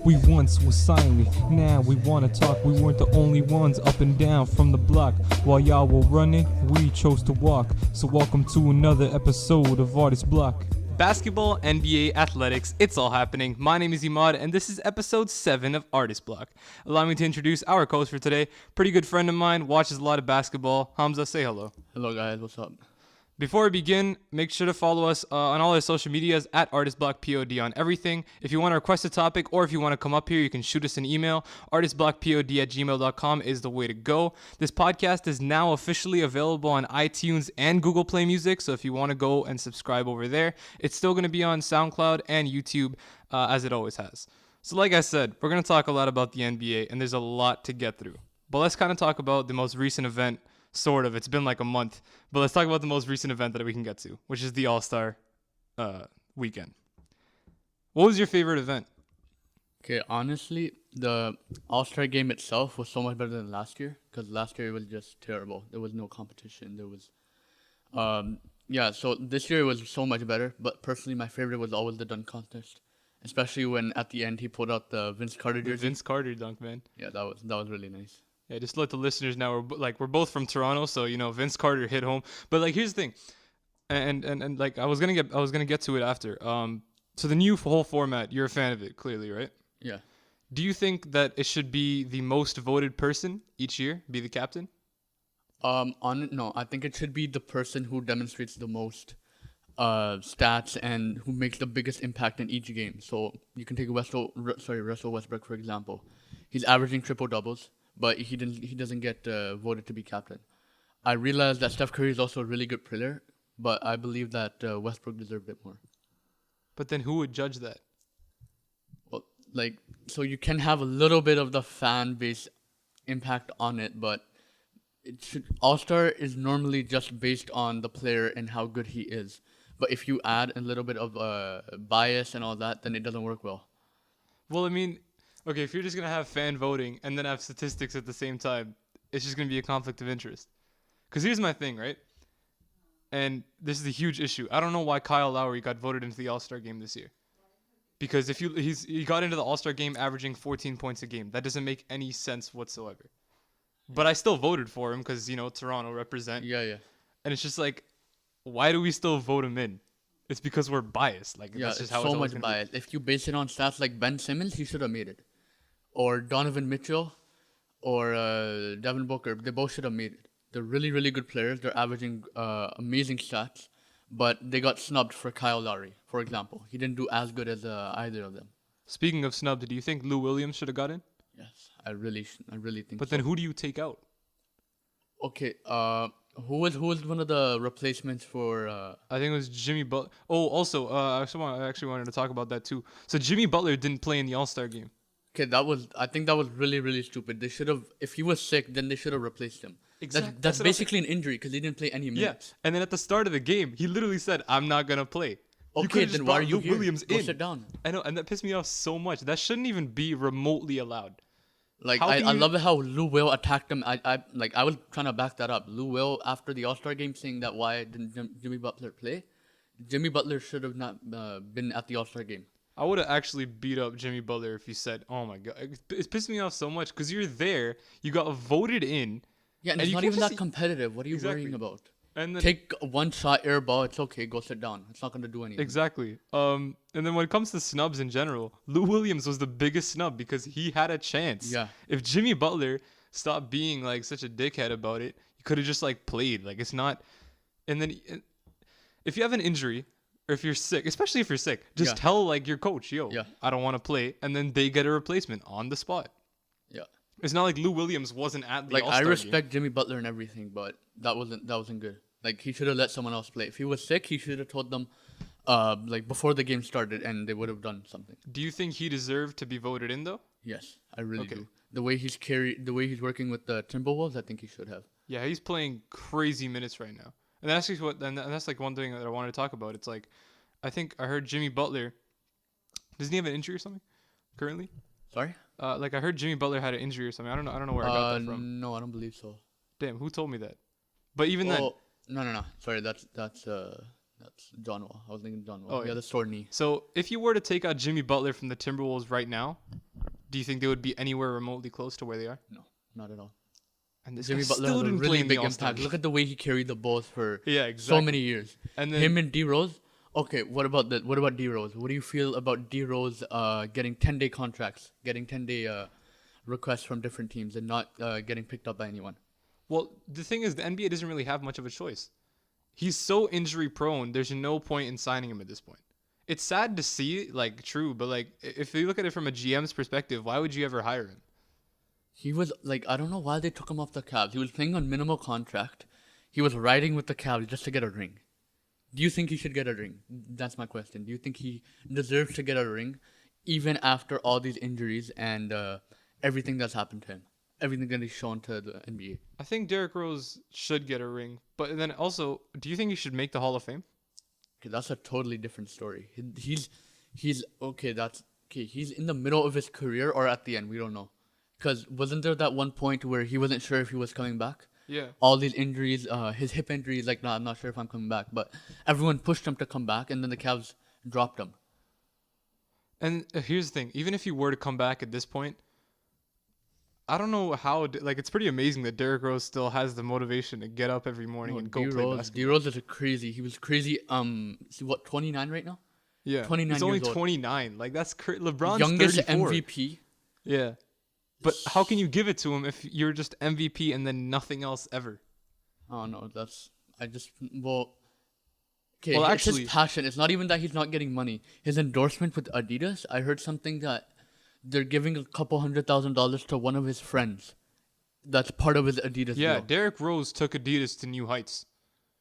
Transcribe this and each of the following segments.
We once was silent, now we wanna talk. We weren't the only ones up and down from the block. While y'all were running, we chose to walk. So welcome to another episode of Artist Block. Basketball, NBA, athletics, it's all happening. My name is Imaad, and this is episode 7 of Artist Block. Allow me to introduce our host for today. Pretty good friend of mine, watches a lot of basketball. Hamza, say hello. Hello guys, what's up? Before we begin, make sure to follow us on all our social medias at ArtistBlockPod on everything. If you want to request a topic or if you want to come up here, you can shoot us an email. ArtistBlockPod@gmail.com is the way to go. This podcast is now officially available on iTunes and Google Play Music, so if you want to go and subscribe over there, it's still going to be on Soundcloud and YouTube as it always has. So like I said, we're going to talk a lot about the NBA, and there's a lot to get through. But let's kind of talk about the most recent event. Sort of. It's been like a month. But let's talk about the most recent event that we can get to, which is the All-Star weekend. What was your favorite event? Okay, honestly, the All-Star game itself was so much better than last year because last year it was just terrible. There was no competition. There was, so this year it was so much better. But personally, my favorite was always the dunk contest, especially when at the end he pulled out the Vince Carter jersey. Vince Carter dunk, man. Yeah, that was really nice. Yeah, just to let the listeners know, we're both from Toronto, so Vince Carter hit home. But like, here's the thing, and like I was gonna get to it after. So the new whole format, you're a fan of it, clearly, right? Yeah. Do you think that it should be the most voted person each year be the captain? No, I think it should be the person who demonstrates the most stats and who makes the biggest impact in each game. So you can take Russell Westbrook for example. He's averaging triple doubles. But he doesn't get voted to be captain. I realize that Steph Curry is also a really good player, but I believe that Westbrook deserved it more. But then who would judge that? Well, so you can have a little bit of the fan base impact on it, but All-Star is normally just based on the player and how good he is. But if you add a little bit of bias and all that, then it doesn't work well. Well, I mean, okay, if you're just going to have fan voting and then have statistics at the same time, it's just going to be a conflict of interest. Because here's my thing, right? And this is a huge issue. I don't know why Kyle Lowry got voted into the All-Star game this year. Because he got into the All-Star game averaging 14 points a game. That doesn't make any sense whatsoever. But I still voted for him because, Toronto represent. Yeah. And it's just like, why do we still vote him in? It's because we're biased. That's just how so it's much bias. If you base it on stats like Ben Simmons, he should have made it. Or Donovan Mitchell, or Devin Booker, they both should have made it. They're really, really good players. They're averaging amazing stats, but they got snubbed for Kyle Lowry, for example. He didn't do as good as either of them. Speaking of snubbed, do you think Lou Williams should have got in? Yes, I really think. But then who do you take out? Okay, who was one of the replacements for? I think it was Jimmy Butler. Oh, also, I actually wanted to talk about that too. So Jimmy Butler didn't play in the All-Star game. Okay, I think that was really, really stupid. They should have, if he was sick, then they should have replaced him. Exactly. That's basically an injury because he didn't play any minutes. Yeah, and then at the start of the game, he literally said, "I'm not gonna play." Okay, then why are you here? Williams Go in. sit down. I know, and that pissed me off so much. That shouldn't even be remotely allowed. I love it how Lou Will attacked him. I was trying to back that up. Lou Will after the All-Star game saying that why didn't Jimmy Butler play? Jimmy Butler should have not been at the All-Star game. I would have actually beat up Jimmy Butler if he said, "Oh my god," it's pissed me off so much because you're there, you got voted in. Yeah, and it's not even that competitive. What are you worrying about? And then take one shot, air ball. It's okay. Go sit down. It's not gonna do anything. Exactly. And then when it comes to snubs in general, Lou Williams was the biggest snub because he had a chance. Yeah. If Jimmy Butler stopped being such a dickhead about it, he could have just played. It's not. And then if you have an injury or if you're sick, especially if you're sick, just tell your coach, "Yo, I don't want to play," and then they get a replacement on the spot. Yeah. It's not like Lou Williams wasn't at the All-Star I game. respect Jimmy Butler and everything, but that wasn't good. He should have let someone else play. If he was sick, he should have told them before the game started, and they would have done something. Do you think he deserved to be voted in though? Yes, I really do. The way he's working with the Timberwolves, I think he should have. Yeah, he's playing crazy minutes right now. And that's one thing that I wanted to talk about. It's I think I heard Jimmy Butler. Doesn't he have an injury or something currently? Sorry? I heard Jimmy Butler had an injury or something. I don't know where I got that from. No, I don't believe so. Damn, who told me that? But even then. No. Sorry, that's That's John Wall. I was thinking John Wall. Oh, Yeah, yeah. the sore knee. So if you were to take out Jimmy Butler from the Timberwolves right now, do you think they would be anywhere remotely close to where they are? No, not at all. And this Jimmy guy Butler still had a didn't play really in the big All-Star impact. game. Look at the way he carried the balls for Yeah, so exactly. many years. And then Him and D Rose. Okay, what about D Rose? What do you feel about D Rose getting 10-day contracts, getting 10-day requests from different teams, and not getting picked up by anyone? Well, the thing is, the NBA doesn't really have much of a choice. He's so injury prone. There's no point in signing him at this point. It's sad to see, like, true, but like, if you look at it from a GM's perspective, why would you ever hire him? He was like, I don't know why they took him off the Cavs. He was playing on minimal contract. He was riding with the Cavs just to get a ring. Do you think he should get a ring? That's my question. Do you think he deserves to get a ring, even after all these injuries and everything that's happened to him? Everything that he's shown to the NBA. I think Derrick Rose should get a ring, but then also, do you think he should make the Hall of Fame? Okay, that's a totally different story. He's okay. That's okay. He's in the middle of his career or at the end. We don't know. Because wasn't there that one point where he wasn't sure if he was coming back? Yeah. All these injuries, his hip injuries, like, nah, I'm not sure if I'm coming back. But everyone pushed him to come back, and then the Cavs dropped him. And here's the thing: even if he were to come back at this point, I don't know how. Like, it's pretty amazing that Derrick Rose still has the motivation to get up every morning and go play basketball. D Rose is a crazy. He was crazy. See what, 29 right now? Yeah, 29 he's only years old. 29. Like, that's LeBron's Youngest 34. MVP. Yeah, but how can you give it to him if you're just MVP and then nothing else ever? Oh no, well. Okay, Well, it's actually- his passion. It's not even that he's not getting money. His endorsement with Adidas. I heard something that they're giving a couple $100,000 to one of his friends. That's part of his Adidas Yeah, deal. Derrick Rose took Adidas to new heights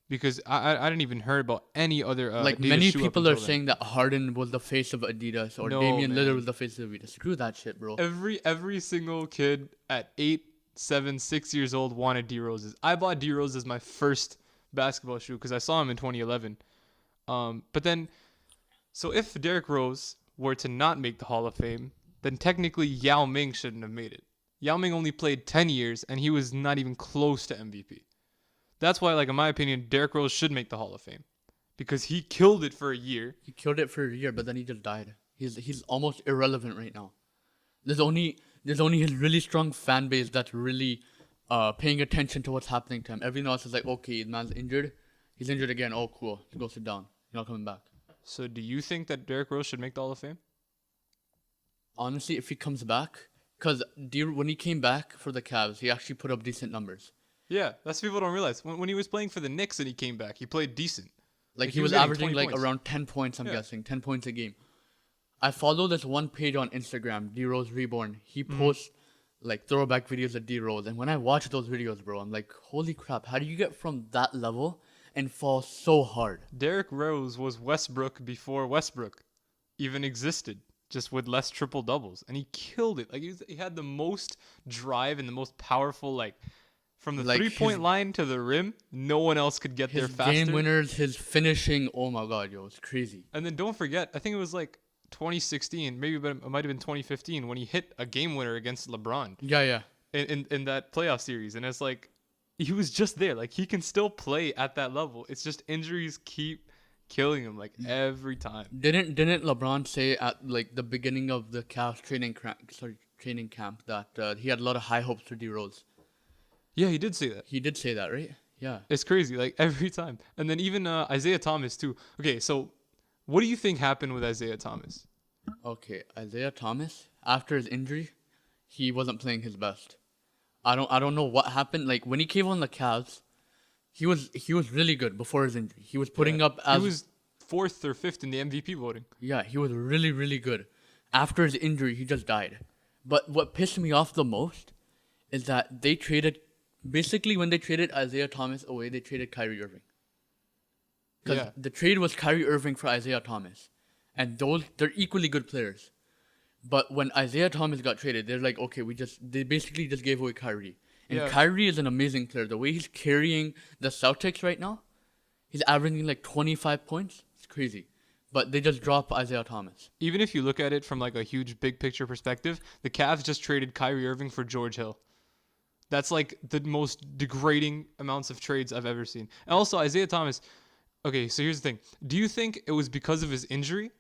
because I didn't even hear about any other Like Adidas many shoe up people are until then. saying that Harden was the face of Adidas or No, Damian man. Lillard was the face of Adidas. Screw that shit, bro. Every single kid at 8, 7, 6 years old wanted D Roses. I bought D Rose as my first basketball shoe because I saw him in 2011. But then, so if Derrick Rose were to not make the Hall of Fame, then technically Yao Ming shouldn't have made it. Yao Ming only played 10 years, and he was not even close to MVP. That's why, like, in my opinion, Derrick Rose should make the Hall of Fame because he killed it for a year. He killed it for a year, but then he just died. He's almost irrelevant right now. There's only his really strong fan base that's really paying attention to what's happening to him. Everyone else is like, okay, the man's injured. He's injured again. Oh, cool. Go sit down. You're not coming back. So do you think that Derrick Rose should make the Hall of Fame? Honestly, if he comes back, because when he came back for the Cavs, he actually put up decent numbers. Yeah, that's what people don't realize. When he was playing for the Knicks and he came back, he played decent. Like, Like, he was getting averaging 20 like points. around 10 points, I'm Yeah. guessing. 10 points a game. I follow this one page on Instagram, D Rose Reborn. He posts like throwback videos of D Rose. And when I watch those videos, bro, I'm like, holy crap, how do you get from that level and fall so hard? Derrick Rose was Westbrook before Westbrook even existed, just with less triple doubles, and he killed it. Like, he had the most drive and the most powerful, like, from the Like, 3-point his- line to the rim, no one else could get there His faster. game winners, his finishing, oh my god, yo, it's crazy. And then don't forget, I think it was like 2016, maybe, but it might have been 2015 when he hit a game winner against LeBron Yeah. in that playoff series, and it's like he was just there. Like, he can still play at that level. It's just injuries keep killing him, like, every time. Didn't LeBron say at like the beginning of the Cavs training camp that he had a lot of high hopes for D Rose? Yeah, he did say that. He did say that, right? Yeah. It's crazy, like, every time. And then even Isaiah Thomas too. Okay, so what do you think happened with Isaiah Thomas? Okay, Isaiah Thomas, after his injury, he wasn't playing his best. I don't know what happened. Like, when he came on the Cavs, he was really good before his injury. He was putting up as he was 4th or 5th in the MVP voting. yeah, he was really good. After his injury, he just died. But what pissed me off the most is that they traded basically when they traded Isaiah Thomas away, they traded Kyrie Irving. Because Yeah. the trade was Kyrie Irving for Isaiah Thomas. And they're equally good players. But when Isaiah Thomas got traded, they're like, okay, they basically just gave away Kyrie. And Yeah. Kyrie is an amazing player. The way he's carrying the Celtics right now, he's averaging like 25 points. It's crazy. But they just drop Isaiah Thomas. Even if you look at it from, like, a huge big picture perspective, the Cavs just traded Kyrie Irving for George Hill. That's like the most degrading amounts of trades I've ever seen. And also, Isaiah Thomas, Okay, so here's the thing. Do you think it was because of his injury,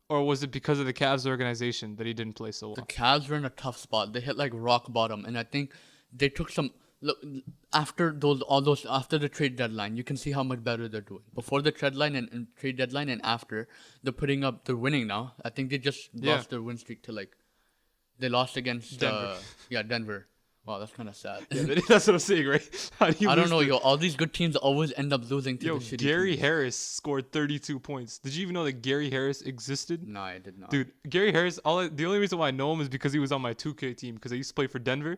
or was it because of the Cavs organization that he didn't play so The well? Cavs were in a tough spot. They hit like rock bottom, and I think they took some look after those after the trade deadline. You can see how much better they're doing before the trade line and trade deadline, and after they're winning now. I think they just Yeah, lost their win streak to like they lost against Denver. Denver. Wow, that's kind of sad. Yeah, that's what I'm saying, right? How do you I don't lose know, to? yo. All these good teams always end up losing to Yo, the shitty Gary teams. Harris scored 32 points. Did you even know that Gary Harris existed? No, I did not. Dude, Gary Harris, the only reason why I know him is because he was on my 2K team because I used to play for Denver.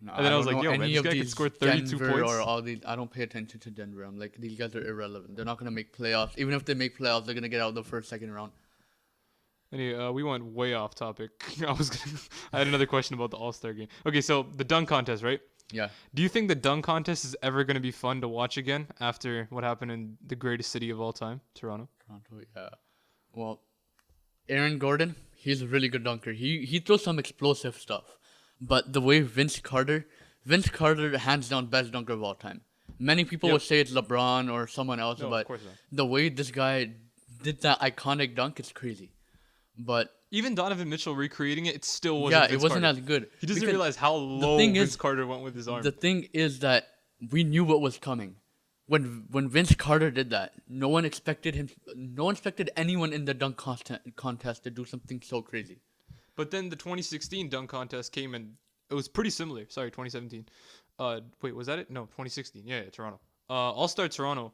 No, And then I was don't like, know yo, man, any this of guy could these score 32 Denver points. or all these. I don't pay attention to Denver. I'm like, these guys are irrelevant. They're not gonna make playoffs. Even if they make playoffs, they're gonna get out the first, second round. Anyway, we went way off topic. I had another question about the All-Star game. Okay, so the dunk contest, right? Yeah. Do you think the dunk contest is ever going to be fun to watch again after what happened in the greatest city of all time, Toronto? Toronto, yeah. Well, Aaron Gordon, he's a really good dunker. He throws some explosive stuff. But the way Vince Carter, hands down best dunker of all time. Many people Yep. would say it's LeBron or someone else, No, of but course not. the way this guy did that iconic dunk, it's crazy. But Even Donovan Mitchell recreating it, it still wasn't. yeah, Vince it wasn't Carter. as good. He doesn't Because realize how low thing Vince is- Carter went with his arm. the thing is that we knew what was coming. When Vince Carter did that, no one expected him. No one expected anyone in the dunk contest to do something so crazy. But then the 2016 dunk contest came and it was pretty similar. Sorry, 2017. Wait, was that it? No, 2016. Yeah, Toronto. All-Star Toronto.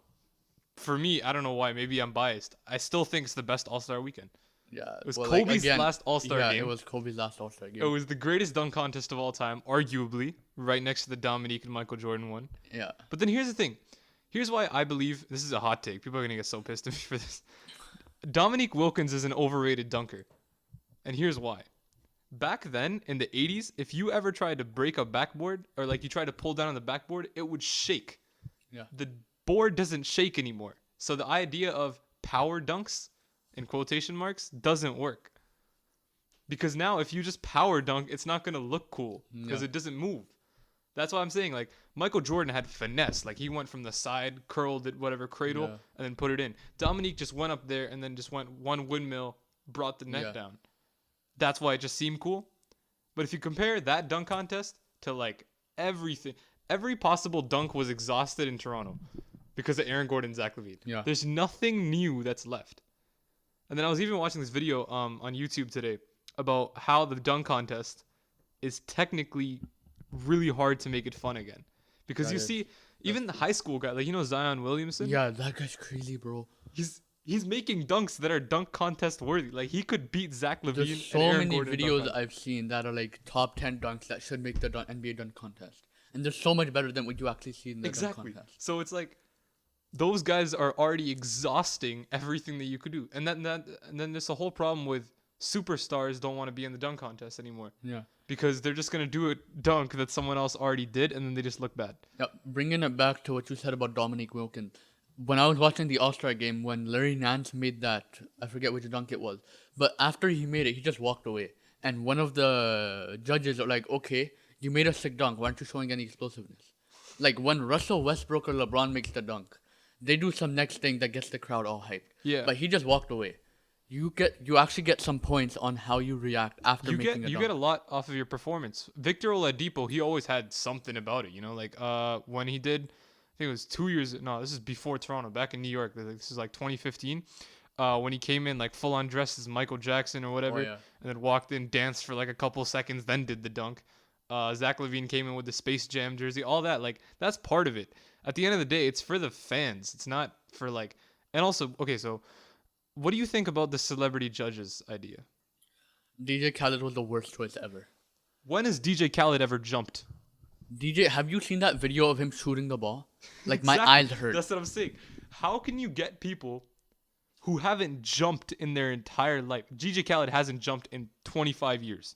For me, I don't know why. Maybe I'm biased. I still think it's the best All-Star weekend. Yeah, It was well, Kobe's last All-Star yeah, game. it was Kobe's last All-Star game. It was the greatest dunk contest of all time, arguably, right next to the Dominique and Michael Jordan one. Yeah, But then here's the thing. Here's why I believe this is a hot take. People are gonna get so pissed at me for this. Dominique Wilkins is an overrated dunker, and here's why. Back then in the 80s, if you ever tried to break a backboard or like you tried to pull down on the backboard, it would shake. yeah, The board doesn't shake anymore. So the idea of power dunks in quotation marks doesn't work. Because now if you just power dunk, it's not going to look cool because Yeah. it doesn't move. That's why I'm saying like Michael Jordan had finesse. Like he went from the side, curled it, whatever, cradle, Yeah. and then put it in. Dominique just went up there and then just went one windmill, brought the net Yeah. down. That's why it just seemed cool. But if you compare that dunk contest to like everything, every possible dunk was exhausted in Toronto because of Aaron Gordon and Zach LaVine. Yeah. There's nothing new that's left. And then I was even watching this video on YouTube today about how the dunk contest is technically really hard to make it fun again. Because That you is- see, even the high school guy, like Zion Williamson, yeah. That guy's crazy, bro. he's making dunks that are dunk contest worthy. Like he could beat Zach LaVine There's so and Aaron many Gordon in dunk videos contest. I've seen that are like top 10 dunks that should make the NBA dunk contest, and they're so much better than what you actually see in the Exactly. dunk contest. So it's like those guys are already exhausting everything that you could do. And then there's a whole problem with superstars don't want to be in the dunk contest anymore Yeah. because they're just going to do a dunk that someone else already did and then they just look bad. Yeah, bringing it back to what you said about Dominique Wilkins. When I was watching the All-Star game, when Larry Nance made that, I forget which dunk it was, but after he made it, he just walked away. And one of the judges are like, okay, you made a sick dunk. Why aren't you showing any explosiveness? Like when Russell Westbrook or LeBron makes the dunk, they do some next thing that gets the crowd all hyped. Yeah. But he just walked away. You actually get some points on how you react after You making get a you dunk. get a lot off of your performance. Victor Oladipo, he always had something about it, you know, like when he did, I think it was 2 years. No, this is before Toronto, back in New York. This is like 2015. When he came in like full on dressed as Michael Jackson or whatever, yeah. and then walked in, danced for like a couple seconds, then did the dunk. Zach LaVine came in with the Space Jam jersey, all that. Like that's part of it. At the end of the day, it's for the fans. It's not for like. And also, okay, so what do you think about the celebrity judges idea? DJ Khaled was the worst choice ever. When has DJ Khaled ever jumped? DJ, have you seen that video of him shooting the ball? Like my Exactly. eyes hurt. That's what I'm saying. How can you get people who haven't jumped in their entire life? DJ Khaled hasn't jumped in 25 years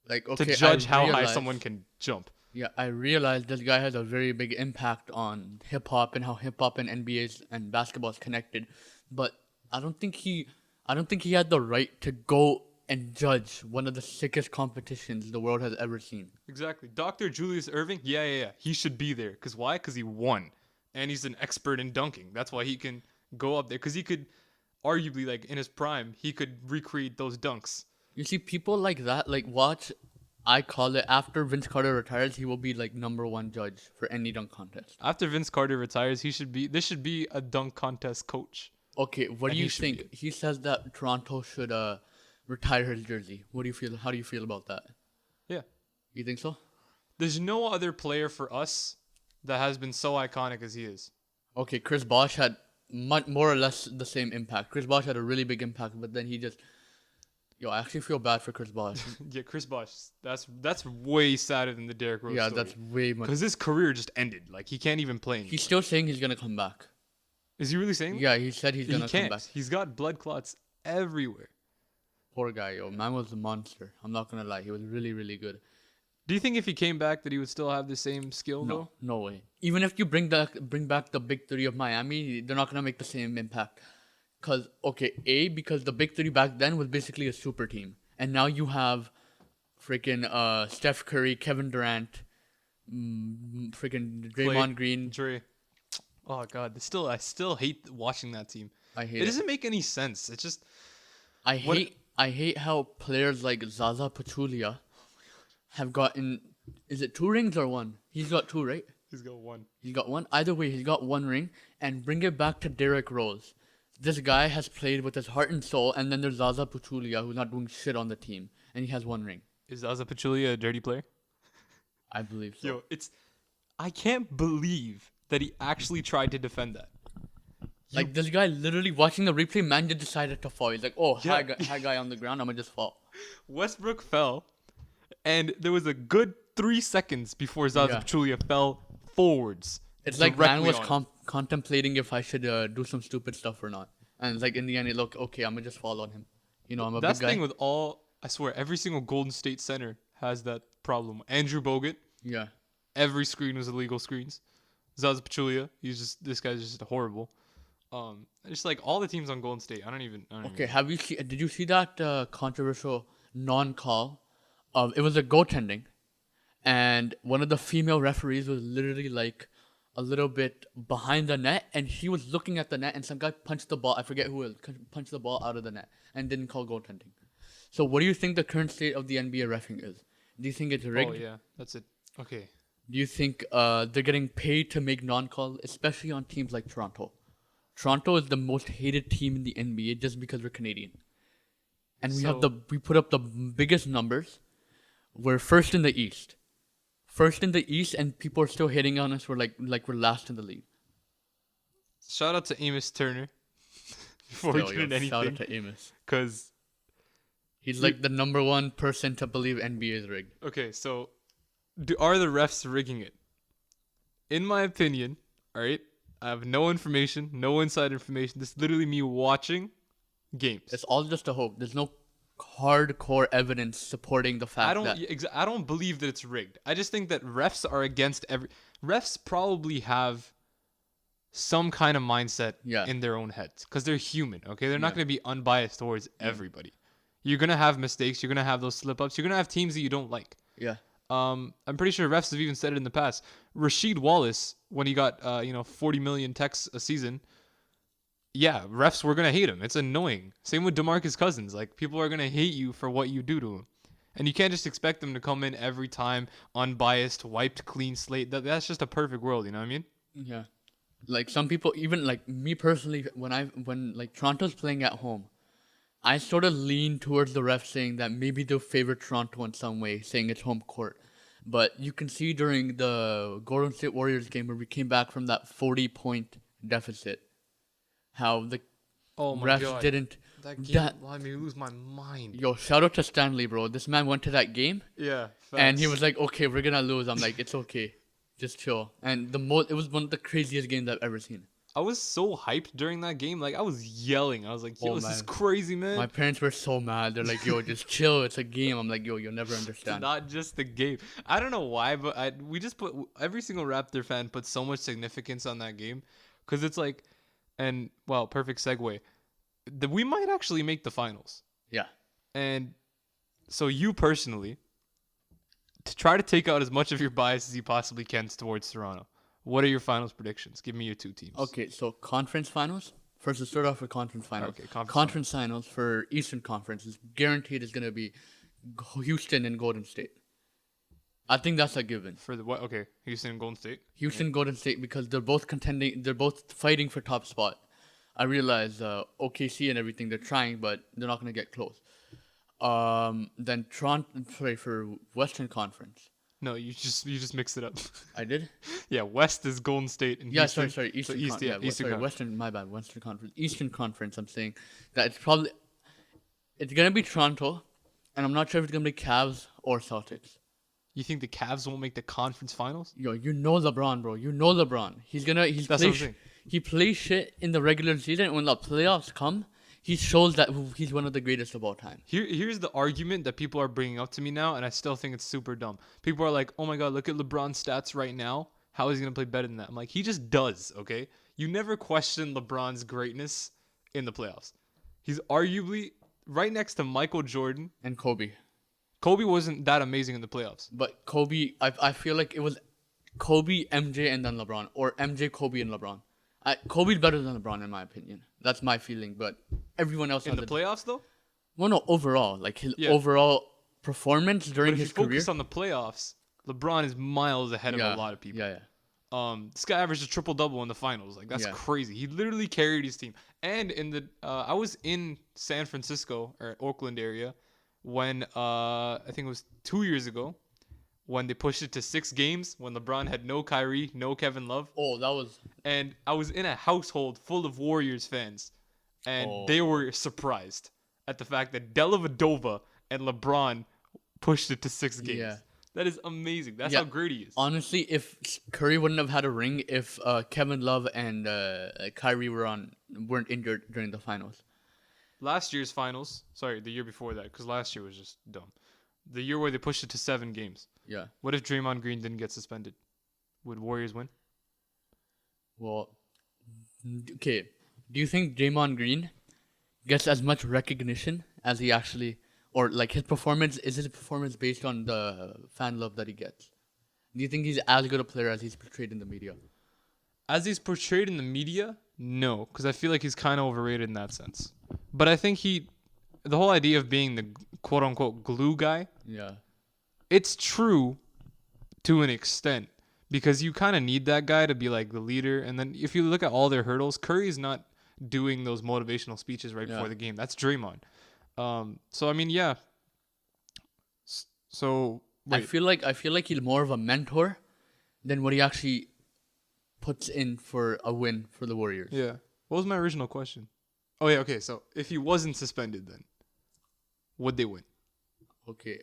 Like okay, to judge I how high realize- someone can jump. Yeah, I realize this guy has a very big impact on hip hop and how hip hop and NBA and basketball is connected, but I don't think he had the right to go and judge one of the sickest competitions the world has ever seen. Exactly. Dr. Julius Irving, yeah. He should be there. Because why? Because he won. And he's an expert in dunking. That's why he can go up there because he could arguably, like, in his prime, he could recreate those dunks. You see, people like that, like, watch. I call it, after Vince Carter retires, he will be like #1 judge for any dunk contest. After Vince Carter retires, this should be a dunk contest coach. Okay, what And do you he should be think? He says that Toronto should retire his jersey. What do you feel? How do you feel about that? Yeah. You think so? There's no other player for us that has been so iconic as he is. Okay, Chris Bosh had more or less the same impact. Chris Bosh had a really big impact, but then he just... Yo, I actually feel bad for Chris Bosh. Yeah, Chris Bosh. That's way sadder than the Derrick Rose story. That's way much. Because his career just ended. Like, he can't even play anymore. He's still saying he's going to come back. Is he really saying that? Yeah, he said he's going to come can't. back. He's got blood clots everywhere. Poor guy, yo. Man was a monster. I'm not going to lie. He was really, really good. Do you think if he came back that he would still have the same skill, though? No way. Even if you bring back the big three of Miami, they're not gonna make the same impact. Because the big three back then was basically a super team, and now you have freaking Steph Curry, Kevin Durant, freaking Draymond Green. Dre. Oh God, I still hate watching that team. I hate it. Doesn't make any sense. It's just I hate how players like Zaza Pachulia have gotten, is it 2 rings or 1? He's got 2, right? He's got 1. He's got 1. Either way, he's got 1 ring. And bring it back to Derrick Rose. This guy has played with his heart and soul. And then there's Zaza Pachulia, who's not doing shit on the team. And he has 1 ring. Is Zaza Pachulia a dirty player? I believe so. Yo, I can't believe that he actually tried to defend that. Like, this guy literally watching the replay, man just decided to fall. He's like, oh, Yeah. high guy on the ground, I'm gonna just fall. Westbrook fell, and there was a good 3 seconds before Zaza Pachulia fell forwards. It's like man directly was on him. contemplating if I should do some stupid stuff or not. And it's like, in the end, look, okay, I'm gonna just fall on him. You know, I'm a That's big the guy. thing with I swear, every single Golden State center has that problem. Andrew Bogut, Yeah. every screen was illegal screens. Zaza Pachulia, this guy's just horrible. Just like all the teams on Golden State, I don't even. Okay, did you see that controversial non-call? It was a goaltending, and one of the female referees was literally like a little bit behind the net, and she was looking at the net, and some guy punched the ball. I forget who it was, punched the ball out of the net and didn't call goaltending. So, what do you think the current state of the NBA reffing is? Do you think it's rigged? Oh yeah, that's it. Okay. Do you think they're getting paid to make non-call, especially on teams like Toronto? Toronto is the most hated team in the NBA just because we're Canadian, and we put up the biggest numbers. We're first in the East, and people are still hating on us. We're like we're last in the league. Shout out to Amos Turner before we get into anything. Shout out to Amos, because he's like the #1 person to believe NBA is rigged. Okay, so are the refs rigging it? In my opinion, all right, I have no information, no inside information. This is literally me watching games. It's all just a hope. There's no hardcore evidence supporting the fact I don't believe that it's rigged. I just think that refs are against refs probably have some kind of mindset in their own heads because they're human. Okay, they're not going to be unbiased towards everybody. You're gonna have mistakes. You're gonna have those slip ups. You're gonna have teams that you don't like. Yeah. I'm pretty sure refs have even said it in the past. Rasheed Wallace, when he got 40 million texts a season, refs were gonna hate him. It's annoying. Same with DeMarcus Cousins. Like, people are gonna hate you for what you do to him, and you can't just expect them to come in every time unbiased, wiped clean slate. That's just a perfect world. You know what I mean? Yeah. Like, some people, even like me personally, when like Toronto's playing at home, I sort of lean towards the ref saying that maybe they'll favor Toronto in some way, saying it's home court. But you can see during the Golden State Warriors game where we came back from that 40-point deficit, how the refs didn't. That game made me lose my mind. Yo, shout out to Stanley, bro. This man went to that game. Yeah. Facts. And he was like, okay, we're going to lose. I'm like, it's okay. Just chill. And it was one of the craziest games I've ever seen. I was so hyped during that game. Like, I was yelling. I was like, yo, this is crazy, man. My parents were so mad. They're like, yo, just chill. It's a game. I'm like, yo, you'll never understand. It's not just the game. I don't know why, but we just put... Every single Raptor fan put so much significance on that game. Because it's like... And, well, perfect segue. We might actually make the finals. Yeah. And so you personally, to try to take out as much of your bias as you possibly can towards Toronto, what are your finals predictions? Give me your 2 teams. Okay, so conference finals, First, let's start off with conference finals. Okay, conference finals for Eastern Conference is guaranteed is going to be Houston and Golden State. I think that's a given. For the what? Okay, Houston and Golden State. Houston, Golden State, because they're both contending. They're both fighting for top spot. I realize OKC and everything, they're trying, but they're not going to get close. Then Toronto, for Western Conference. No, you just mixed it up. I did? Yeah, West is Golden State and Yeah, Houston. sorry. Eastern, so East, yeah, Eastern Conference. Western, my bad. Western Conference. Eastern Conference, I'm saying that it's going to be Toronto, and I'm not sure if it's going to be Cavs or Celtics. You think the Cavs won't make the conference finals? Yo, you know LeBron, bro. You know LeBron. That's what I'm saying. He plays shit in the regular season, and when the playoffs come, he shows that he's one of the greatest of all time. Here's the argument that people are bringing up to me now, and I still think it's super dumb. People are like, oh my God, look at LeBron's stats right now. How is he going to play better than that? I'm like, he just does, okay? You never question LeBron's greatness in the playoffs. He's arguably right next to Michael Jordan. And Kobe. Kobe wasn't that amazing in the playoffs. But Kobe, I feel like it was Kobe, MJ, and then LeBron. Or MJ, Kobe, and LeBron. Kobe's better than LeBron in my opinion. That's my feeling. But everyone else in the playoffs though. Well, no, overall, like his overall performance during his career. If you focus on the playoffs, LeBron is miles ahead of a lot of people. Yeah. This guy averaged a triple-double in the finals. Like that's crazy. He literally carried his team. And in the I was in San Francisco or Oakland area when I think it was 2 years ago. When they pushed it to 6 games, when LeBron had no Kyrie, no Kevin Love. Oh, that was... And I was in a household full of Warriors fans, and they were surprised at the fact that Dellavedova and LeBron pushed it to 6 games. Yeah. That is amazing. That's how great he is. Honestly, if Curry wouldn't have had a ring if Kevin Love and Kyrie weren't injured during the finals. Last year's finals, the year before that, because last year was just dumb. The year where they pushed it to 7 games. Yeah. What if Draymond Green didn't get suspended? Would Warriors win? Well, okay. Do you think Draymond Green gets as much recognition as he actually, or like his performance, is his performance based on the fan love that he gets? Do you think he's as good a player as he's portrayed in the media? As he's portrayed in the media? No, because I feel like he's kind of overrated in that sense. But I think the whole idea of being the quote-unquote glue guy, it's true to an extent because you kind of need that guy to be like the leader. And then if you look at all their hurdles, Curry's not doing those motivational speeches right before the game. That's Draymond. So I mean, yeah. So wait. I feel like he's more of a mentor than what he actually puts in for a win for the Warriors. Yeah. What was my original question? Oh yeah. Okay. So if he wasn't suspended, then would they win? Okay.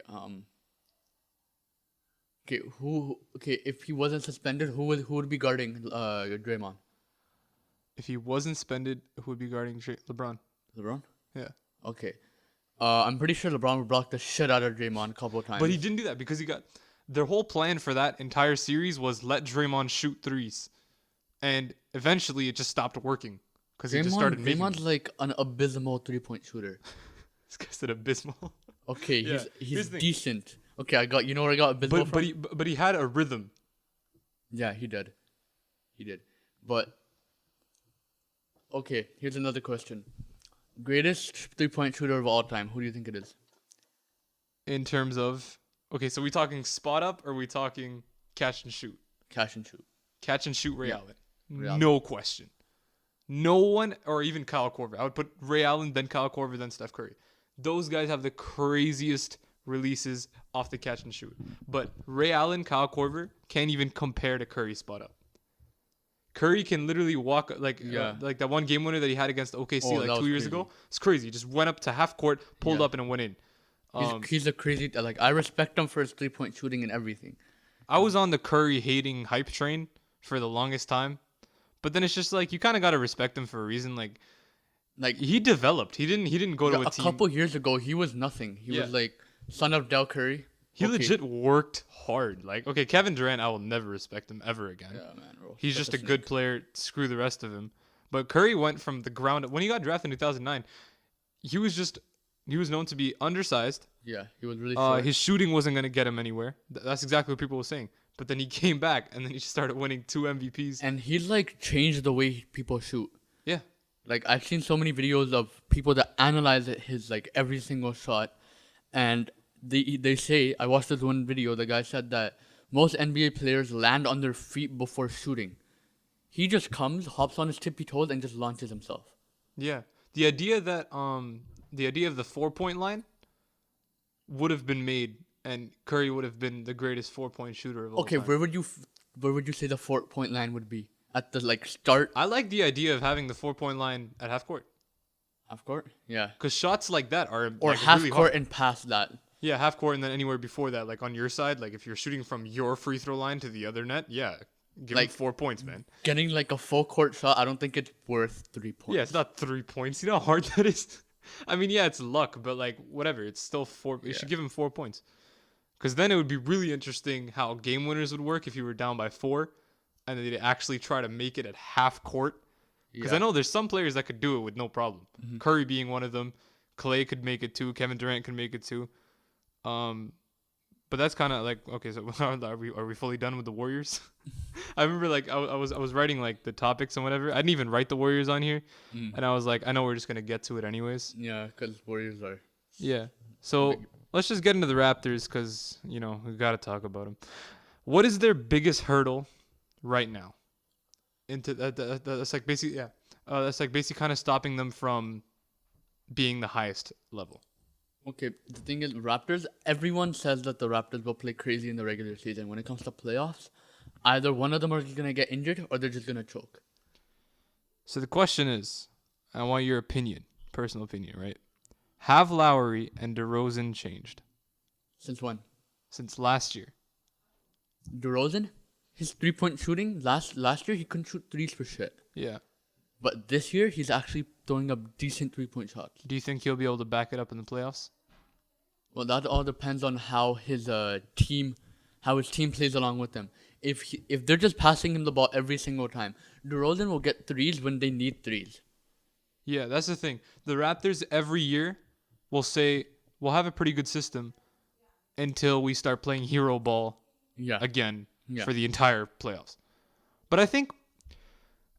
Okay. If he wasn't suspended, who would be guarding Draymond? If he wasn't suspended, who would be guarding LeBron? LeBron? Yeah. Okay. I'm pretty sure LeBron would block the shit out of Draymond a couple of times. But he didn't do that because their whole plan for that entire series was let Draymond shoot threes, and eventually it just stopped working because he just started making. Draymond's like an abysmal 3-point shooter. This guy's an abysmal. Okay, he's decent. Okay, I got where I got abysmal from? But he had a rhythm. Yeah, he did. But okay, here's another question. Greatest 3-point shooter of all time. Who do you think it is? In terms of so we talking spot up or are we talking catch and shoot? Catch and shoot. Catch and shoot Ray Allen. No question. No one, or even Kyle Korver. I would put Ray Allen, then Kyle Korver, then Steph Curry. Those guys have the craziest releases off the catch and shoot. But Ray Allen, Kyle Korver can't even compare to Curry spot up. Curry can literally walk like that one game winner that he had against OKC 2 years ago. It's crazy. He just went up to half court, pulled up, and went in. He's a crazy. I respect him for his 3-point shooting and everything. I was on the Curry hating hype train for the longest time, but then it's just like you kind of gotta respect him for a reason. Like he developed. He didn't go to a team. A couple years ago, he was nothing. He was like son of Del Curry. He legit worked hard. Like, okay, Kevin Durant, I will never respect him ever again. Yeah, man, bro. He's just a good player. Screw the rest of him. But Curry went from the ground up. When he got drafted in 2009, he was known to be undersized. Yeah, he was really short. His shooting wasn't going to get him anywhere. That's exactly what people were saying. But then he came back, and then he just started winning 2 MVPs. And he, changed the way people shoot. Yeah. Like I've seen so many videos of people that analyze his like every single shot, and they say I watched this one video. The guy said that most NBA players land on their feet before shooting. He just comes, hops on his tippy toes, and just launches himself. Yeah. The idea that the idea of the 4-point line would have been made, and Curry would have been the greatest 4-point shooter of all Okay, time. where would you say the 4-point line would be at the like start I like the idea of having the 4-point line at half court, half court? Yeah, because shots like that are or like, half really court hard. and past that. Yeah, half court and then anywhere before that, like on your side, like if you're shooting from your free throw line to the other net, yeah, give Like- him 4 points, man. Getting like a full court shot, I don't think it's worth 3 points. Yeah, it's not 3 points. You know how hard that is. I mean, yeah, it's luck, but like whatever, it's still 4. You should give him 4 points, because then it would be really interesting how game winners would work if you were down by 4, and they'd actually try to make it at half court. Because I know there's some players that could do it with no problem. Curry being one of them. Clay could make it too. Kevin Durant could make it too. But that's kind of like, okay, so are we fully done with the Warriors? I remember like I was writing like the topics and whatever. I didn't even write the Warriors on here, and I was like, I know we're just gonna get to it anyways. Yeah, because Warriors are. Yeah. So let's just get into the Raptors, because we gotta talk about them. What is their biggest hurdle right now? That's like basically that's like basically kind of stopping them from being the highest level. Okay, the thing is, Raptors, everyone says that the Raptors will play crazy in the regular season. When it comes to playoffs, either one of them are going to get injured or they're just going to choke. So the question is, I want your opinion, personal opinion, right? Have Lowry and DeRozan changed Since when? since last year? DeRozan, his 3-point shooting, last year, he couldn't shoot threes for shit. Yeah. But this year, he's actually throwing up decent 3-point shots. Do you think he'll be able to back it up in the playoffs? Well, that all depends on how his team plays along with him. If they're just passing him the ball every single time, DeRozan will get threes when they need threes. Yeah, that's the thing. The Raptors every year will say we'll have a pretty good system until we start playing hero ball Yeah. again Yeah. for the entire playoffs. But I think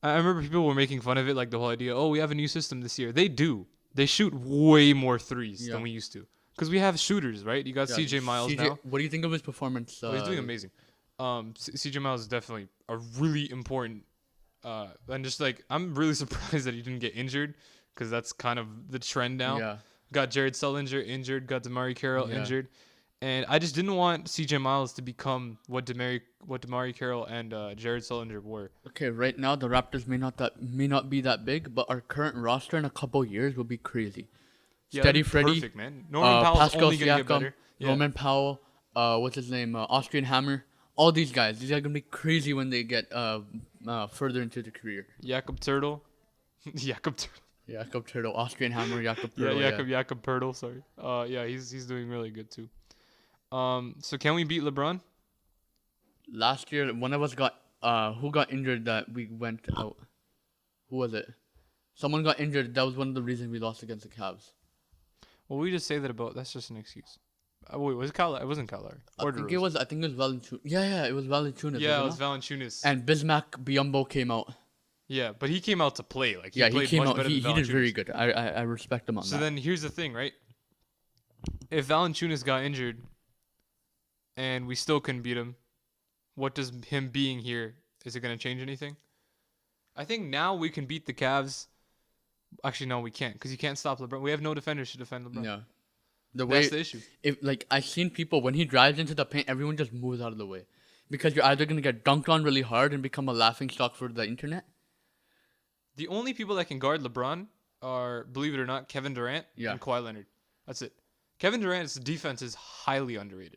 I remember people were making fun of it, like the whole idea, oh, we have a new system this year. They do. They shoot way more threes than we used to. Because we have shooters, right? You got CJ Miles now. What do you think of his performance? He's doing amazing. CJ Miles is definitely a really important. And just like, I'm really surprised that he didn't get injured, because that's kind of the trend now. Yeah. Got Jared Sullinger injured, got DeMarre Carroll Yeah. injured. And I just didn't want CJ Miles to become what DeMarre Carroll and Jared Sullinger were. Okay, right now the Raptors may not be that big, but our current roster in a couple years will be crazy. Yeah, Steady that'd be Freddy, perfect, man. Norman Powell's Pascal only gonna get Siakam, better. Yeah. Roman Powell, what's his name, Austrian Hammer. All these guys, these are gonna be crazy when they get further into the career. Jakob Turtle. Jakob Turtle. Jakob Turtle, Austrian Hammer, Jakob Yeah, Turtle. Jakob Turtle, sorry. Yeah, he's doing really good too. So can we beat LeBron? Last year, one of us who got injured that we went out. Who was it? Someone got injured. That was one of the reasons we lost against the Cavs. Well, we just say that about. That's just an excuse. Wait, was it Kyle? It wasn't Kyle Lowry. Or DeRozan. I think it was Valanciunas. Yeah, it was Valanciunas. Yeah, it was wasn't Valanciunas. And Bismack Biyombo came out. Yeah, but he came out to play. Like He played came much out. better He than did very Valanciunas. good. I respect him on So that. then here's the thing, right? If Valanciunas got injured and we still couldn't beat him, what does him being here, is it going to change anything? I think now we can beat the Cavs. Actually, no, we can't, because you can't stop LeBron. We have no defenders to defend LeBron. Yeah. That's the issue. If I've seen people when he drives into the paint, everyone just moves out of the way, because you're either gonna get dunked on really hard and become a laughing stock for the internet. The only people that can guard LeBron are, believe it or not, Kevin Durant and Kawhi Leonard. That's it. Kevin Durant's defense is highly underrated.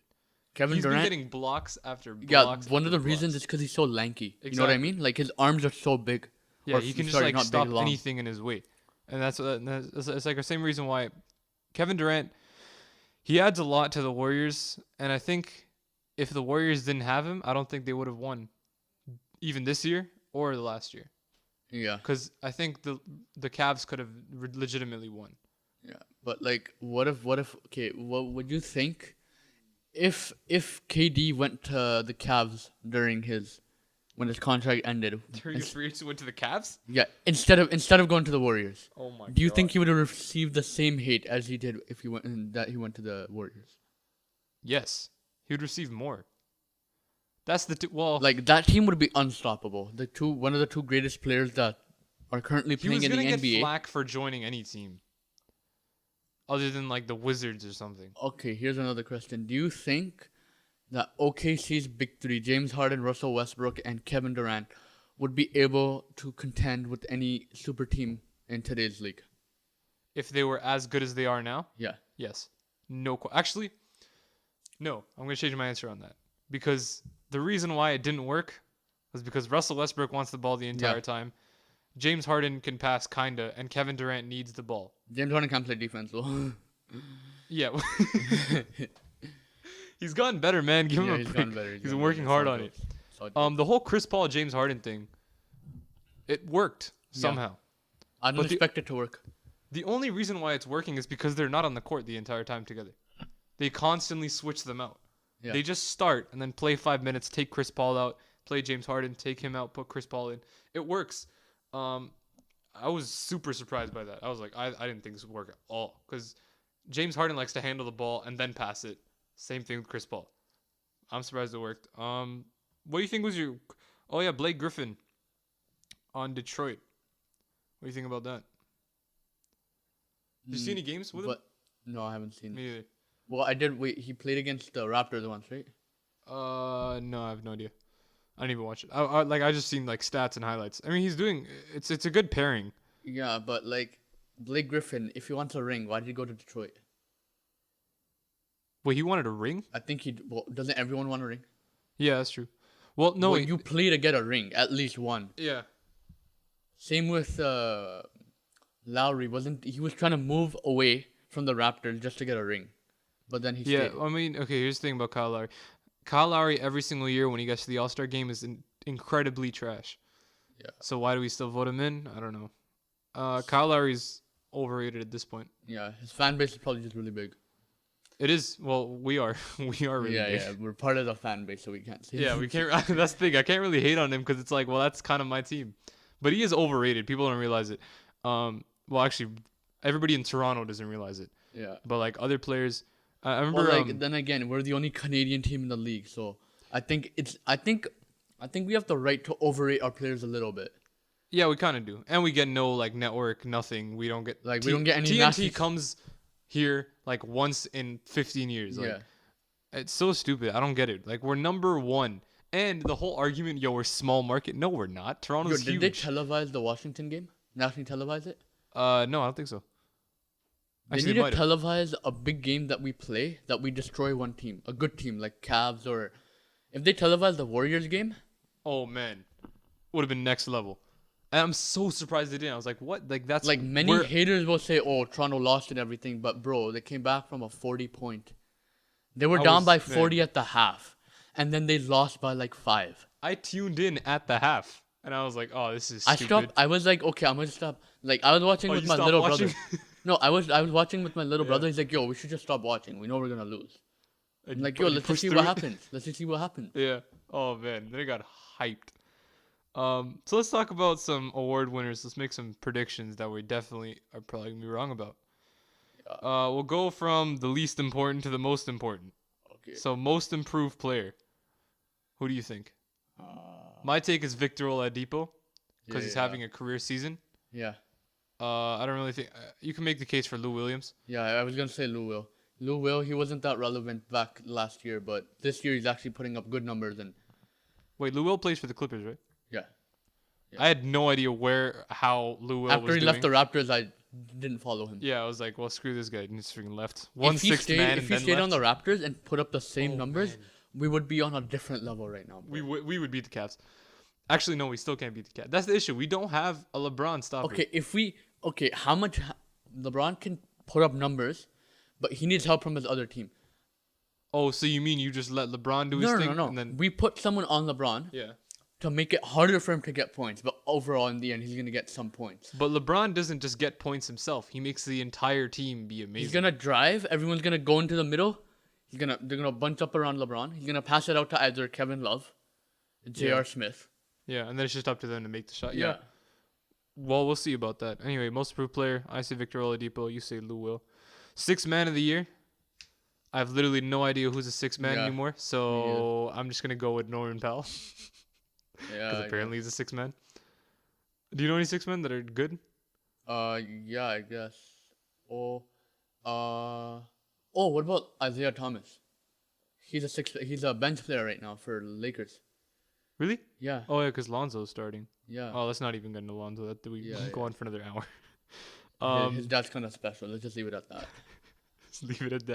Kevin He's Durant. been getting blocks after blocks. Yeah, one of the after reasons blocks. is because he's so lanky. You know what I Exactly. mean? Like his arms are so big. Yeah, Or, he can just sorry, like not stop big, long. anything in his way, and it's like the same reason why Kevin Durant, he adds a lot to the Warriors, and I think if the Warriors didn't have him, I don't think they would have won, even this year or the last year, Yeah, because I think the Cavs could have legitimately won. yeah. But like, what if? Okay, what would you think if KD went to the Cavs during his when his contract ended. During his free agency went to the Cavs? Yeah, instead of going to the Warriors. Oh my god. Do you think he would have received the same hate as he did if he went to the Warriors? Yes. He would receive more. That's the well, Like that team would be unstoppable. One of the two greatest players that are currently he playing was in the gonna get NBA. flack for joining any team. Other than like the Wizards or something. Okay, here's another question. Do you think that OKC's big three, James Harden, Russell Westbrook, and Kevin Durant, would be able to contend with any super team in today's league? If they were as good as they are now? Yeah. Yes. Actually, no. I'm going to change my answer on that. Because the reason why it didn't work was because Russell Westbrook wants the ball the entire time. James Harden can pass kinda, and Kevin Durant needs the ball. James Harden can't play defense though. Yeah. He's gotten better, man. Give him a break. Gotten better. He's been working hard on it. The whole Chris Paul James Harden thing, it worked somehow. I didn't expect it to work. The only reason why it's working is because they're not on the court the entire time together. They constantly switch them out. Yeah. They just start and then play 5 minutes, take Chris Paul out, play James Harden, take him out, put Chris Paul in. It works. I was super surprised by that. I was like, I didn't think this would work at all. Because James Harden likes to handle the ball and then pass it. Same thing with Chris Paul. I'm surprised it worked. What do you think was your... Oh, yeah, Blake Griffin on Detroit. What do you think about that? Did you see any games with him? No, I haven't seen. Me either. Well, I did. Wait, he played against the Raptors once, right? No, I have no idea. I didn't even watch it. I just seen like stats and highlights. I mean, he's doing. It's a good pairing. Yeah, but like Blake Griffin, if he wants a ring, why did he go to Detroit? Wait, he wanted a ring? I think he. Well, doesn't everyone want a ring? Yeah, that's true. Well, no, you play to get a ring, at least one. Yeah. Same with Lowry. He was trying to move away from the Raptors just to get a ring, but then he stayed. Yeah, I mean, okay. Here's the thing about Kyle Lowry. Kyle Lowry every single year when he gets to the All-Star game is incredibly trash. Yeah. So why do we still vote him in? I don't know. Kyle Lowry's overrated at this point. Yeah, his fan base is probably just really big. It is. Well, we are. We are really big. Yeah, we're part of the fan base, so we can't say. Yeah, we can't. That's the thing. I can't really hate on him because it's like, well, that's kind of my team. But he is overrated. People don't realize it. Well, actually, everybody in Toronto doesn't realize it. Yeah. But like other players, I remember. Well, then again, we're the only Canadian team in the league, so I think we have the right to overrate our players a little bit. Yeah, we kind of do, and we get no like network, nothing. We don't get we don't get any. TNT comes here like once in 15 years. Like, yeah. It's so stupid. I don't get it. Like we're number one, and the whole argument, we're small market. No, we're not. Toronto's huge. Did they televise the Washington game? Nationally televise it? No, I don't think so. They need to televise a big game that we play, that we destroy one team, a good team like Cavs, or if they televise the Warriors game. Oh man, would have been next level. And I'm so surprised they didn't. I was like, what? Like that's like many haters will say, "Oh, Toronto lost and everything," but bro, they came back from a 40-point. They were down by 40 at the half, and then they lost by like 5. I tuned in at the half, and I was like, "Oh, this is stupid." I stopped. I was like, "Okay, I'm gonna stop." Like I was watching with my little brother. No, I was watching with my little brother. He's like, "Yo, we should just stop watching. We know we're gonna lose." I'm like, "Yo, let's just see what happens. Let's just see what happens." Yeah. Oh man, they got hyped. So let's talk about some award winners. Let's make some predictions that we definitely are probably gonna be wrong about. Yeah. We'll go from the least important to the most important. Okay. So most improved player. Who do you think? My take is Victor Oladipo because he's having a career season. Yeah. I don't really think you can make the case for Lou Williams. Yeah, I was gonna say Lou Will. Lou Will, he wasn't that relevant back last year, but this year he's actually putting up good numbers. And wait, Lou Will plays for the Clippers, right? Yeah. I had no idea how Lou Will was after he doing. left the Raptors, I didn't follow him. Yeah, I was like, well, screw this guy. He just freaking left. If he stayed on the Raptors and put up the same numbers, we would be on a different level right now. Bro. We would beat the Cavs. Actually, no, we still can't beat the Cavs. That's the issue. We don't have a LeBron stopper. Okay, how much LeBron can put up numbers, but he needs help from his other team. Oh, so you mean you just let LeBron do his thing? No. And then... We put someone on LeBron. Yeah. To make it harder for him to get points, but overall in the end he's gonna get some points. But LeBron doesn't just get points himself; he makes the entire team be amazing. He's gonna drive. Everyone's gonna go into the middle. They're gonna bunch up around LeBron. He's gonna pass it out to either Kevin Love, J.R. Smith. Yeah, and then it's just up to them to make the shot. Yeah. Yeah. Well, we'll see about that. Anyway, most improved player. I say Victor Oladipo. You say Lou Will. Sixth man of the year. I have literally no idea who's a sixth man Yeah, anymore, so I'm just gonna go with Norman Powell Yeah. because apparently he's a sixth man. Do you know any six men that are good? Yeah, I guess. Oh, what about Isaiah Thomas? He's a bench player right now for Lakers. Really? Yeah. Oh yeah, because Lonzo's starting. Yeah. Oh, let's not even get into Lonzo. That we Yeah, go yeah. on for another hour. His dad's kind of special. Let's just leave it at that. Just leave it at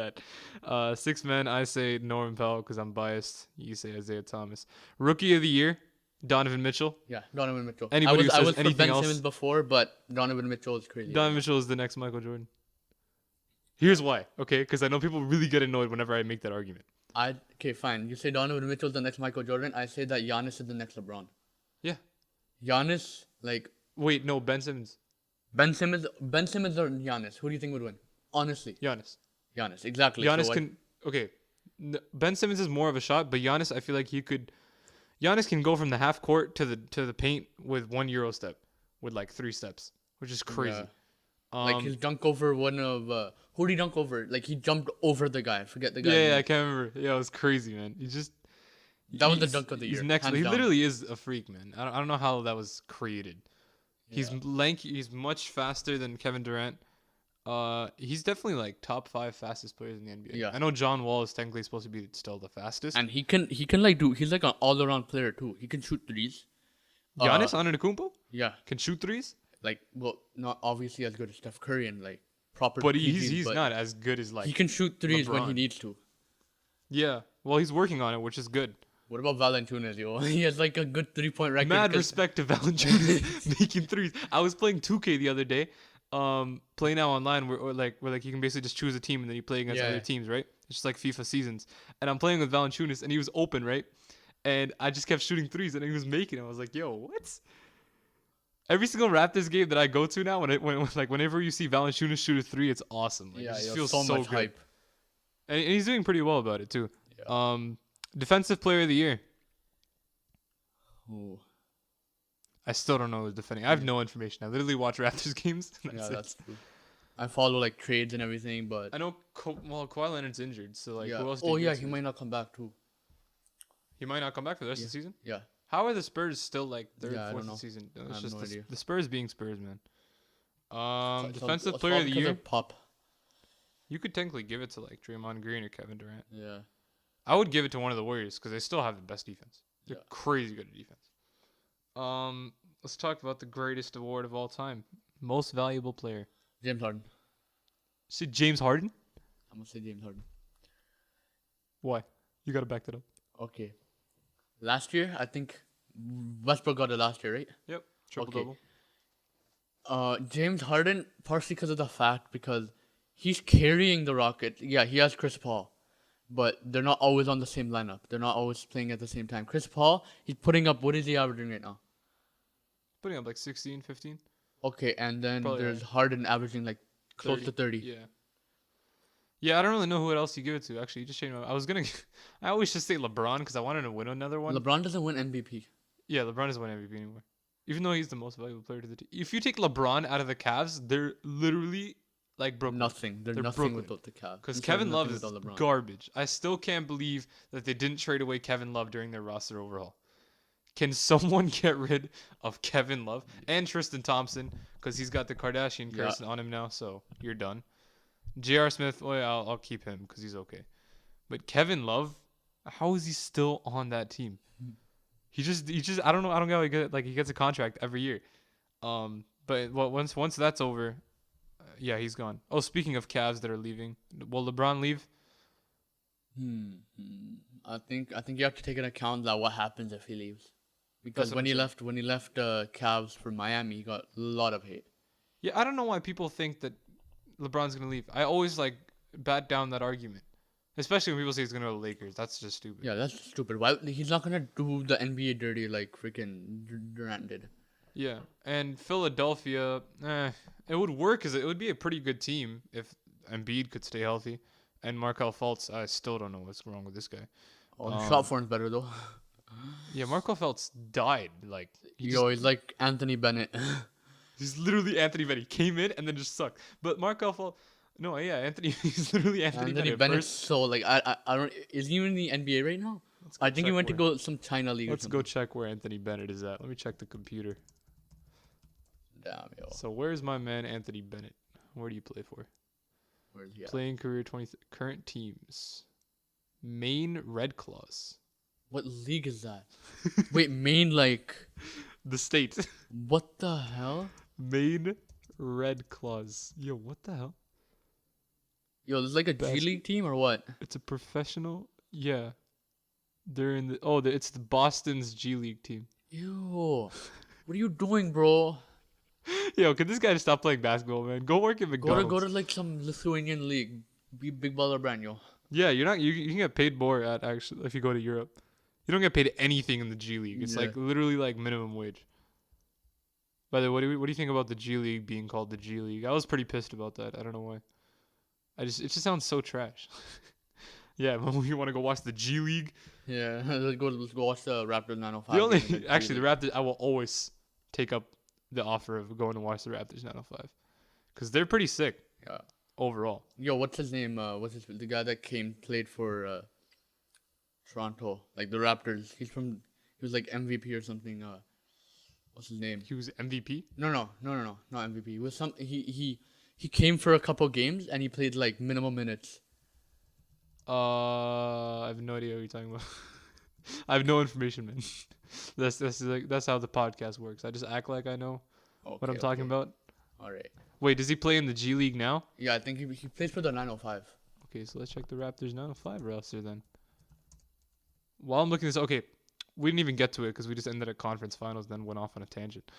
that. Six men. I say Norman Powell because I'm biased. You say Isaiah Thomas. Rookie of the year, Donovan Mitchell. Yeah, Donovan Mitchell. Anybody who I says was for anything Ben else- Simmons before, but Donovan Mitchell is crazy. Donovan Mitchell is the next Michael Jordan. Here's why, okay? Because I know people really get annoyed whenever I make that argument. Okay, fine. You say Donovan Mitchell is the next Michael Jordan. I say that Giannis is the next LeBron. Yeah. Giannis, like Wait, no, Ben Simmons. Ben Simmons or Giannis. Who do you think would win? Honestly, Giannis. Giannis. Exactly. Giannis So can. Okay. Ben Simmons is more of a shot, but Giannis, I feel like he could. Giannis can go from the half court to the paint with 1 Euro step, with like 3 steps, which is crazy. Yeah. Like his dunk over one of who did he dunk over? Like he jumped over the guy. Forget the guy. Yeah, I can't remember. Yeah, it was crazy, man. He just. That was the he's- dunk of the year, He's next. hands He down. literally is a freak, man. I don't know how that was created. He's Yeah. lanky. He's much faster than Kevin Durant. He's definitely like top 5 fastest players in the NBA. Yeah. I know John Wall is technically supposed to be still the fastest. And he can like he's like an all around player too. He can shoot threes. Giannis Antetokounmpo Yeah. can shoot threes, Like not obviously as good as Steph Curry and like proper. but PGs, he's but not as good as like. He can shoot threes when he LeBron. needs to. Yeah. Well, he's working on it, which is good. What about Valanciunas, yo? He has like a good 3-point record. Mad 'cause- respect to Valanciunas making threes. I was playing 2K the other day. Play now online where you can basically just choose a team and then you play against Yeah, other yeah. teams, right? It's just like FIFA seasons. And I'm playing with Valanciunas and he was open, right? And I just kept shooting threes and he was making them. I was like, yo, what? Every single Raptors game that I go to now, whenever you see Valanciunas shoot a 3, it's awesome. Like, Yeah, it just yo, feels so so much good. hype. And he's doing pretty well about it too. Yeah. Defensive player of the year. Ooh. I still don't know who's defending. I have no information. I literally watch Raptors games. And Yeah, that's it. that's true. I follow like trades and everything, but I know. Kawhi Leonard's injured, so like, yeah. who else? do Oh you yeah, give it he to? might not come back too. He might not come back for the rest of the season. Yeah. How are the Spurs still like third, Yeah, I fourth don't know. season? No, I it's have just no idea. the Spurs being Spurs, man. It's Defensive all player of the because year. Pop. You could technically give it to like Draymond Green or Kevin Durant. Yeah. I would give it to one of the Warriors because they still have the best defense. They're Yeah. crazy good at defense. Let's talk about the greatest award of all time: most valuable player. James Harden. See James Harden. I'm gonna say James Harden. Why? You gotta back that up. Okay. Last year, I think Westbrook got it last year, right? Yep. Triple double. James Harden, partially because of the fact because he's carrying the Rockets. Yeah, he has Chris Paul, but they're not always on the same lineup. They're not always playing at the same time. Chris Paul, he's putting up, what is he averaging right now? Putting up like 16, 15. Okay, and then Probably there's right. Harden averaging like close to 30. Yeah. Yeah, I don't really know who else you give it to. Actually, you just changed my. I always just say LeBron because I wanted to win another one. LeBron doesn't win MVP. Yeah, LeBron doesn't win MVP anymore. Even though he's the most valuable player to the team. If you take LeBron out of the Cavs, they're literally like Brooklyn. Nothing. They're nothing Brooklyn. without the Cavs. Because Instead of Kevin Love nothing is without LeBron. garbage. I still can't believe that they didn't trade away Kevin Love during their roster overhaul. Can someone get rid of Kevin Love and Tristan Thompson because he's got the Kardashian curse on him now? So you're done. J.R. Smith, well, yeah, I'll keep him because he's okay. But Kevin Love, how is he still on that team? He just I don't know how he get like he gets a contract every year. But once that's over, yeah, he's gone. Oh, speaking of Cavs that are leaving, will LeBron leave? I think you have to take into account that what happens if he leaves, because what when I'm he left Cavs for Miami, he got a lot of hate. Yeah, I don't know why people think that LeBron's gonna leave. I always like bat down that argument, especially when people say he's gonna go to the Lakers. That's just stupid. Yeah, that's stupid. Why he's not gonna do the NBA dirty like freaking Durant did? Yeah, and Philadelphia, it would work because it would be a pretty good team if Embiid could stay healthy, and Markelle Fultz. I still don't know what's wrong with this guy. Oh, the shot form's better though. Yeah, Marco Fultz died. Like He's like Anthony Bennett. he's literally Anthony Bennett. He came in and then just sucked. But Marco Fultz, no, yeah, Anthony. He's literally Anthony, Anthony Bennett. Bennett's First, so like I don't. Is he in the NBA right now? let's go I think he check went to where- go some China league. Let's or go something. check where Anthony Bennett is at. Let me check the computer. Damn, yo. So where's my man Anthony Bennett? Where do you play for? Where's he at? Playing career 20 current teams. Maine Red Claws. What league is that? Wait, Maine like The state. what the hell? Maine Red Claws. Yo, what the hell? Yo, this is like a G Best- League team or what? It's a professional. Yeah. They're in the it's the Boston's G League team. Ew. What are you doing, bro? Yo, could this guy stop playing basketball, man? Go work at McDonald's. Go to like some Lithuanian league. Be Big Baller brand, yo. Yeah, you're not. You can get paid more at actually if you go to Europe. You don't get paid anything in the G League. It's Yeah. like literally like minimum wage. By the way, what do you think about the G League being called the G League? I was pretty pissed about that. I don't know why. It just sounds so trash. Yeah, when you want to go watch the G League. Yeah, let's go watch the Raptors 905. The only game in the G actually the League. Raptors, I will always take up the offer of going to watch the Raptors 905 because they're pretty sick Yeah. overall. Yo, what's his name? The guy that played for Toronto, like the Raptors. He was like MVP or something. What's his name? He was MVP. No, not MVP. He was he came for a couple games and he played like minimum minutes. I have no idea what you're talking about. I have no information, man. That's how the podcast works. I just act like I know what I'm talking about. All right. Wait, does he play in the G League now? Yeah, I think he plays for the 905. Okay, so let's check the Raptors 905 roster then. While I'm looking this, okay, we didn't even get to it because we just ended at conference finals, then went off on a tangent.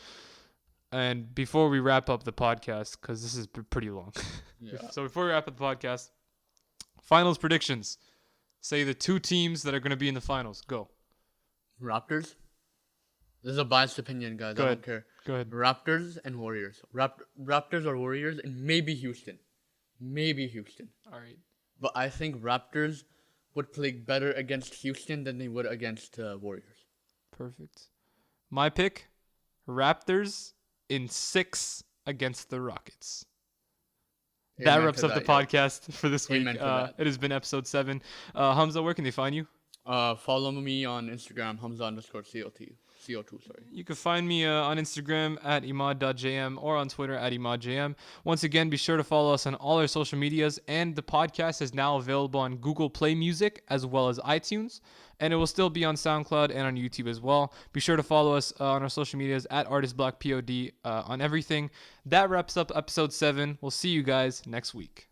And before we wrap up the podcast, because this is pretty long. Yeah. So before we wrap up the podcast, finals predictions. Say the two teams that are going to be in the finals. Go. Raptors. This is a biased opinion, guys. Go I ahead. don't care. Go ahead. Raptors and Warriors. Raptors or Warriors, and maybe Houston. Maybe Houston. All right. But I think Raptors would play better against Houston than they would against Warriors. Perfect. My pick, Raptors in 6 against the Rockets. That Amen wraps to up the that, yo. podcast for this week. Amen to that. It has been episode 7. Hamza, where can they find you? Follow me on Instagram, Hamza_CO2. Sorry. You can find me on Instagram at Imaad.jm or on Twitter at ImaadJM. Once again, be sure to follow us on all our social medias, and the podcast is now available on Google Play Music as well as iTunes, and it will still be on SoundCloud and on YouTube as well. Be sure to follow us on our social medias at ArtistBlockPod on everything. That wraps up episode 7. We'll see you guys next week.